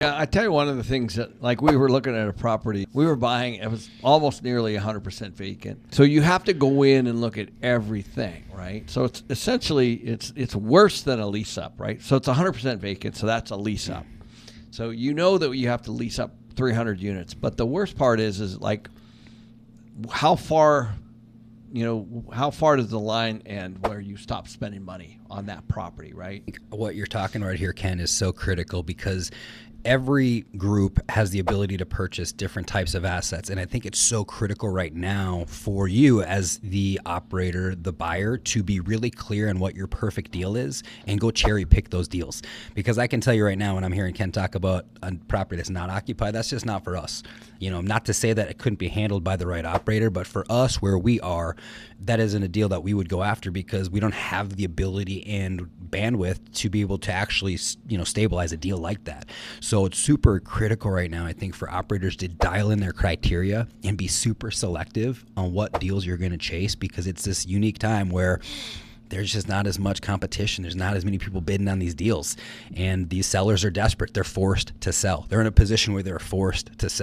Yeah, I tell you one of the things that, like, we were looking at a property we were buying. It was almost nearly 100% vacant. So you have to go in and look at everything, right? So it's essentially it's worse than a lease up, right? So it's 100% vacant. So that's a lease up. So you know that you have to lease up 300 units. But the worst part is like how far. How far does the line end where you stop spending money on that property, right? What you're talking right here, Ken, is so critical because every group has the ability to purchase different types of assets. And I think it's so critical right now for you as the operator, the buyer, to be really clear on what your perfect deal is and go cherry pick those deals. Because I can tell you right now, when I'm hearing Ken talk about a property that's not occupied, that's just not for us. Not to say that it couldn't be handled by the right operator, but for us where we are, that isn't a deal that we would go after because we don't have the ability and bandwidth to be able to actually, stabilize a deal like that. So it's super critical right now, I think, for operators to dial in their criteria and be super selective on what deals you're going to chase, because it's this unique time where there's just not as much competition. There's not as many people bidding on these deals. And these sellers are desperate. They're forced to sell. They're in a position where they're forced to sell.